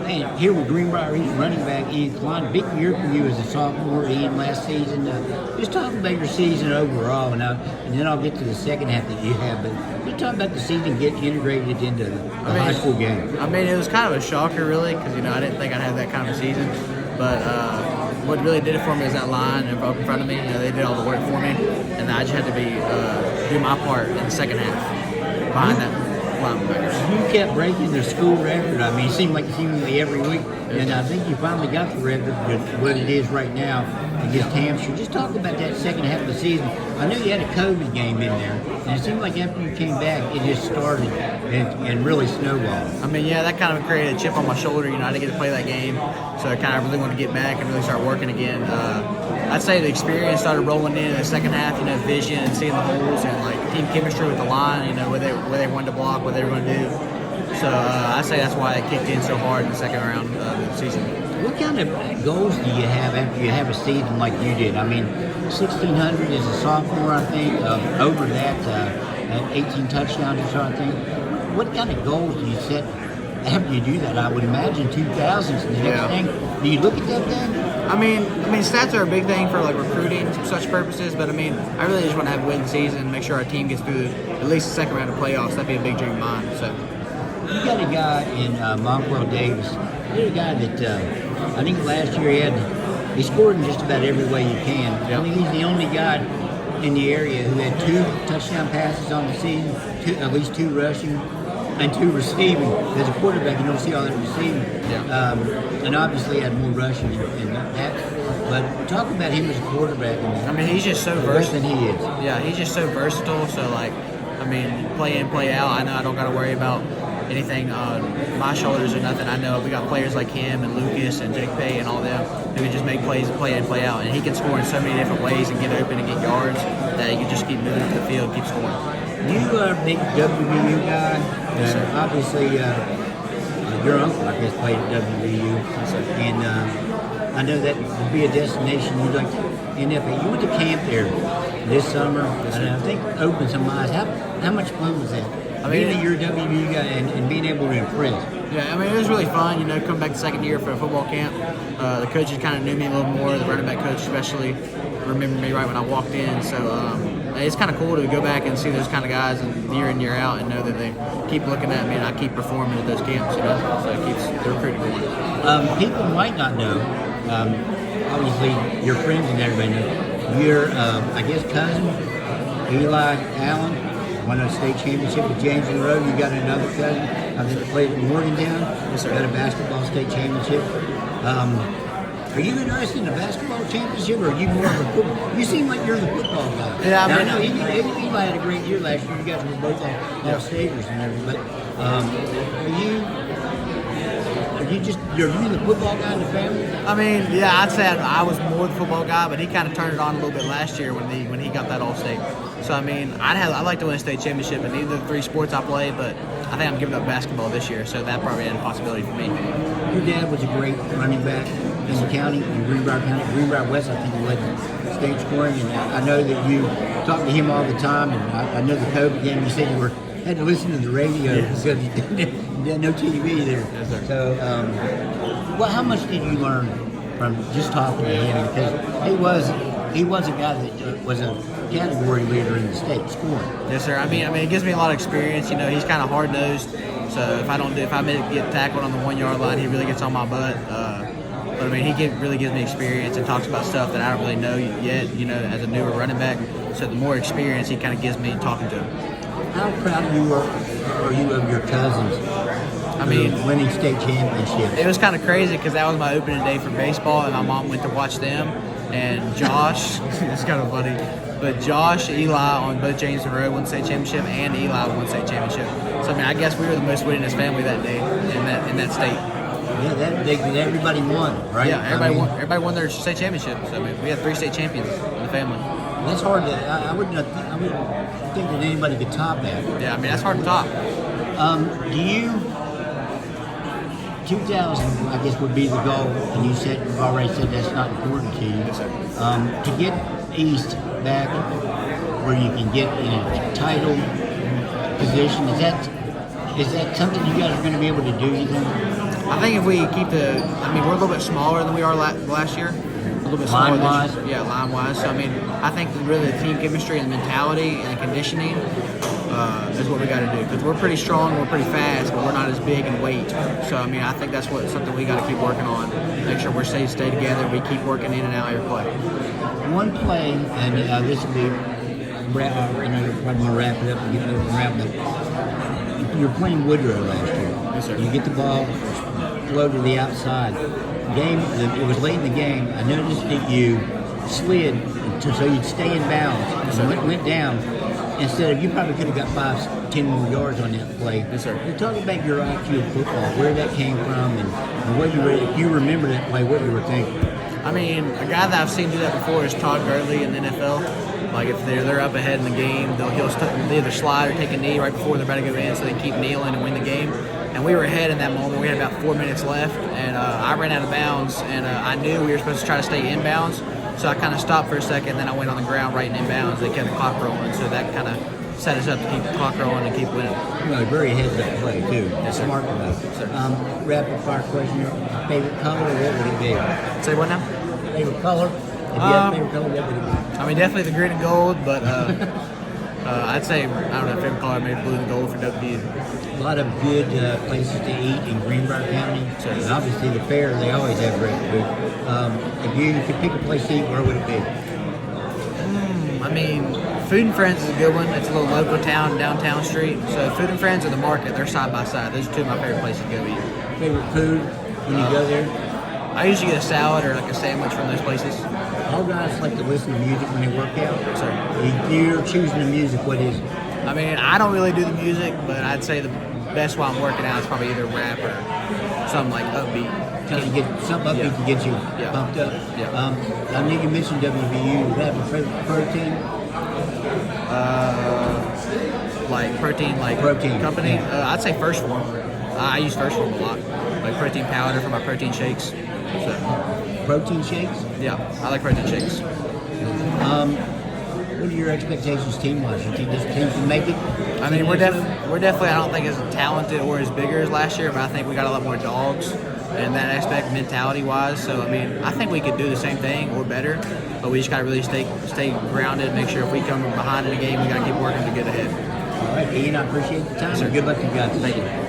And here with Greenbrier, he's running back, Ian Cline. Big year for you as a sophomore, Ian, last season. Just talk about your season overall, and then I'll get to the second half that you have. But just talk about the season getting integrated into the high school game. I mean, it was kind of a shocker, really, because, I didn't think I'd have that kind of a season. But what really did it for me is that line up in front of me. They did all the work for me, and I just had to do my part in the second half behind that. You kept breaking the school record. I mean, it seemed like seemingly every week, and I think you finally got the record with what it is right now against Hampshire. Just talk about that second half of the season. I know you had a COVID game in there, and it seemed like after you came back, it just started and really snowballed. I mean, yeah, that kind of created a chip on my shoulder. I didn't get to play that game, so I kind of really wanted to get back and really start working again. I'd say the experience started rolling in the second half, vision and seeing the holes and like team chemistry with the line, where they wanted to block, what they were going to do. So I'd say that's why it kicked in so hard in the second round of the season. What kind of goals do you have after you have a season like you did? I mean, 1,600 as a sophomore, I think, over that, 18 touchdowns or so, I think. What kind of goals do you set after you do that? I would imagine 2,000 is the next thing. Do you look at that then? I mean, stats are a big thing for like recruiting and such purposes, but I really just want to have a win season, make sure our team gets through at least the second round of playoffs. That'd be a big dream of mine. So, you got a guy in Monkwell Davis. You're a guy that I think last year he scored in just about every way you can. Yep. I think he's the only guy in the area who had 2 touchdown passes on the season, at least 2 rushing and 2 receiving. As a quarterback, you don't see all that receiving. Yeah. And obviously had more rushing and that. But talk about him as a quarterback. I mean, he's just so versatile. He is. Yeah, he's just so versatile. So, play in, play out. I know I don't got to worry about anything on my shoulders or nothing. I know we got players like him and Lucas and Jake Pay and all them who can just make plays and play in, play out. And he can score in so many different ways and get open and get yards that he can just keep moving up the field and keep scoring. You are a big WVU guy. Yes, sir. Obviously, your uncle, I guess, played at WVU. Yes, sir. And I know that would be a destination you'd like to end up at. You went to camp there this summer, and I think opened some eyes. How much fun was that? Being that you're a WVU guy and being able to impress. Yeah, it was really fun, coming back the second year for a football camp. The coaches kind of knew me a little more, the running back coach especially remembered me right when I walked in. So it's kind of cool to go back and see those kind of guys and year in, year out and know that they keep looking at me and I keep performing at those camps, so it keeps the recruiting going. People might not know, obviously your friends and everybody know, your, I guess, cousin, Eli Allen, won a state championship with James in the road. You got another cousin, I think played in Morgantown. Yes, sir. Got a basketball state championship. Are you interested in a basketball championship, or are you more of a football? You seem like you're the football guy. Yeah, I know Eli had a great year last year. You guys were both all staters and everything. But are you the football guy in the family? I mean, yeah, I'd say I was more the football guy, but he kind of turned it on a little bit last year when he got that All-State. So, I mean, I'd like to win a state championship in either of the 3 sports I play, but I think I'm giving up basketball this year, so that probably had a possibility for me. Your dad was a great running back in the county, in Greenbrier County. Greenbrier West, I think he led the state scoring, and I know that you talk to him all the time, and I know the COVID game, you said you had to listen to the radio because you didn't no TV there. Yes, sir. So, how much did you learn from just talking to him? Because he was a guy that was a category leader in the state scoring. Yes, sir. I mean, it gives me a lot of experience. He's kind of hard nosed. So if I get tackled on the 1 yard line, he really gets on my butt. But I mean, he really gives me experience and talks about stuff that I don't really know yet. As a newer running back. So the more experience he kind of gives me talking to him. How proud are you of your cousins? I mean, winning state championships. It was kind of crazy because that was my opening day for baseball, and my mom went to watch them. And Josh, it's kind of funny, but Josh, Eli on both James and Road won state championship, and Eli won state championship. So I mean, I guess we were the most winningest family that day in that state. Yeah, everybody won, right? Yeah, everybody won their state championships. I mean, we had 3 state champions in the family. That's hard to. I wouldn't think that anybody could top that. Yeah, I mean that's hard to top. Do you? 2000, I guess, would be the goal, and you've already said that's not important to you. Yes, sir. To get East back where you can get in a title position, is that something you guys are going to be able to do, you think? I think if we keep we're a little bit smaller than we are last year. A little bit smaller. Line-wise? Yeah, line-wise. So, I think that really the team chemistry and the mentality and the conditioning is what we got to do. Because we're pretty strong, we're pretty fast, but we're not as big in weight. So, I think that's something we got to keep working on. Make sure we stay together. We keep working in and out every play. One play, and this will be, I know you're probably going to wrap it up and get moving around, but you were playing Woodrow last year. Yes, sir. You get the ball, flow to the outside. It was late in the game. I noticed that you slid so you'd stay in bounds. Yes, Went down. Instead of, you probably could have got 5-10 more yards on that play. Yes, sir. You're talking about your IQ of football, where that came from, and what you were, if you remember that play, what you were thinking. A guy that I've seen do that before is Todd Gurley in the NFL. Like, if they're up ahead in the game, they'll either slide or take a knee right before they're about to go in, so they keep kneeling and win the game. And we were ahead in that moment. We had about 4 minutes left, and I ran out of bounds, and I knew we were supposed to try to stay inbounds. So I kind of stopped for a second, then I went on the ground right in inbounds. They kept the clock rolling, so that kind of set us up to keep the clock rolling and keep winning. Very ahead of that play, too. Yes, sir. Smart play. Yes, sir. Rapid fire question. Favorite color, what would it be? Say what now? Favorite color? If you had a favorite color, what would it be? Definitely the green and gold, but I'd say, favorite color, maybe blue and gold for W. A lot of good places to eat in Greenbrier County. So obviously the fair, they always have great food. If you could pick a place to eat, where would it be? Food and Friends is a good one. It's a little local town, downtown street. So Food and Friends or the market, they're side by side. Those are two of my favorite places to go eat. Favorite food when you go there? I usually get a salad or like a sandwich from those places. All guys like to listen to music when they work out. Sir. If you're choosing the music, what is it? I don't really do the music, but I'd say the best while I'm working out is probably either rap or something like upbeat. Something upbeat to get you pumped up. Yeah. I know you mentioned WVU. Do you have a favorite protein? Like protein company. Yeah. I'd say First Form. I use First Form a lot. Like protein powder for my protein shakes. So, Protein shakes? yeah, I like protein shakes. What are your expectations team-wise? You think this team can make it? We're definitely, I don't think as talented or as bigger as last year, but I think we got a lot more dogs in that aspect, mentality-wise. So, I think we could do the same thing or better, but we just got to really stay grounded, make sure if we come behind in the game, we got to keep working to get ahead. All right, Ian, I appreciate the time. Yes, sir. Good luck to you guys. Thank you.